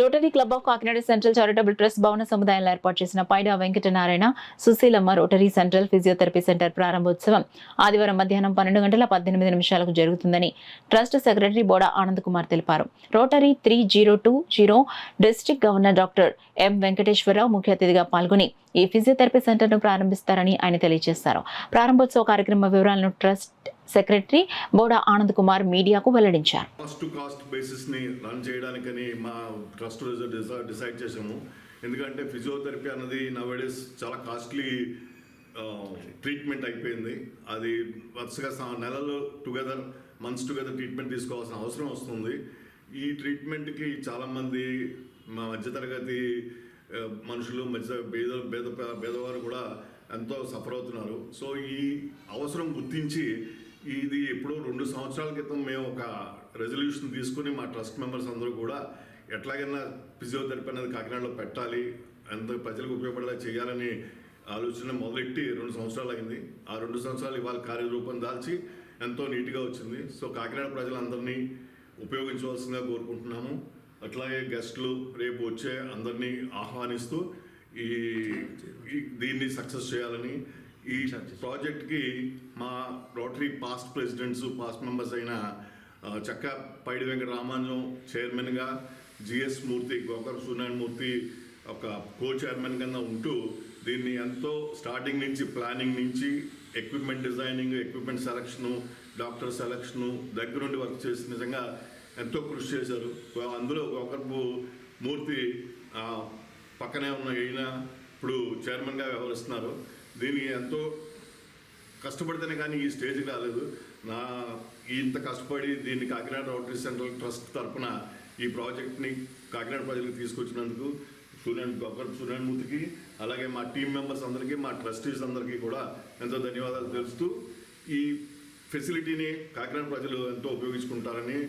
Rotary club of Kakinada central charitable trust భవన సముదాయంలో ఏర్పాటు చేసిన Paida Venkatanarayana Susheelamma rotary central physiotherapy centre ప్రారంభోత్సవం ఆదివారం మధ్యాహ్నం 12:18 జరుగుతుందని ట్రస్ట్ సెక్రటరీ బోడా ఆనంద్ కుమార్ తెలిపారు. Rotary 3020 district governor doctor M Venkateswararao ముఖ్య అతిథిగా పాల్గొని ఈ ఫిజియోథెరపీ సెంటర్ను ప్రారంభిస్తారని ఆయన తెలియజేశారు. ప్రారంభోత్సవ కార్యక్రమ వివరాలను ట్రస్ట్ సెక్రటరీ బోడా ఆనంద్ కుమార్ మీడియాకు వెల్లడించారు. కాస్ట్ బేసిస్ ని రన్ చేయడానికని మా ట్రస్ట్ డిసైడ్ చేసాము. ఎందుకంటే ఫిజియోథెరపీ అన్నది నవేడేస్ చాలా కాస్ట్లీ ట్రీట్మెంట్ అయిపోయింది. అది వరుసగా నెలలు మంత్స్ టుగెదర్ ట్రీట్మెంట్ తీసుకోవాల్సిన అవసరం వస్తుంది. ఈ ట్రీట్మెంట్కి చాలామంది మా మధ్యతరగతి మనుషులు పేదవారు కూడా ఎంతో సఫర్ అవుతున్నారు. సో ఈ అవసరం గుర్తించి ఇది ఎప్పుడో 2 సంవత్సరాల క్రితం మేము ఒక రెజల్యూషన్ తీసుకుని మా ట్రస్ట్ మెంబర్స్ అందరూ కూడా ఎట్లాగైనా ఫిజియోథెరపీ అనేది కాకినాడలో పెట్టాలి, ఎంత ప్రజలకు ఉపయోగపడేలా చేయాలని ఆలోచన మొదలెట్టి 2 సంవత్సరాలు అయింది. ఆ 2 సంవత్సరాలు ఇవాళ కార్యరూపం దాల్చి ఎంతో నీట్గా వచ్చింది. సో కాకినాడ ప్రజలందరినీ ఉపయోగించవలసిందిగా కోరుకుంటున్నాము. అట్లాగే గెస్టులు రేపు వచ్చే అందరినీ ఆహ్వానిస్తూ దీన్ని సక్సెస్ చేయాలని ఈ ప్రాజెక్ట్కి మా rotary past presidents past members అయిన చక్క పైడి వెంకట రామానుజం చైర్మన్గా, జిఎస్ మూర్తి గోకర్ సూర్యనారాయణ మూర్తి ఒక కో చైర్మన్ కింద ఉంటూ దీన్ని ఎంతో స్టార్టింగ్ నుంచి ప్లానింగ్ నుంచి equipment designing, equipment selection, doctor selection దగ్గరుండి వర్క్ చేసి నిజంగా ఎంతో కృషి చేశారు. అందులో గోకర్పు మూర్తి పక్కనే ఉన్న ఈయన ఇప్పుడు చైర్మన్గా వ్యవహరిస్తున్నారు. దీన్ని ఎంతో కష్టపడితేనే కానీ ఈ స్టేజ్కి రాలేదు. ఇంత కష్టపడి దీన్ని కాకినాడ రోటరీ సెంట్రల్ ట్రస్ట్ తరఫున ఈ ప్రాజెక్ట్ని కాకినాడ ప్రజలకు తీసుకొచ్చినందుకు సూర్యనారాయణమూర్తికి, అలాగే మా టీం మెంబర్స్ అందరికీ, మా ట్రస్టీస్ అందరికీ కూడా ఎంతో ధన్యవాదాలు తెలుస్తూ ఈ ఫెసిలిటీని కాకినాడ ప్రజలు ఎంతో ఉపయోగించుకుంటారని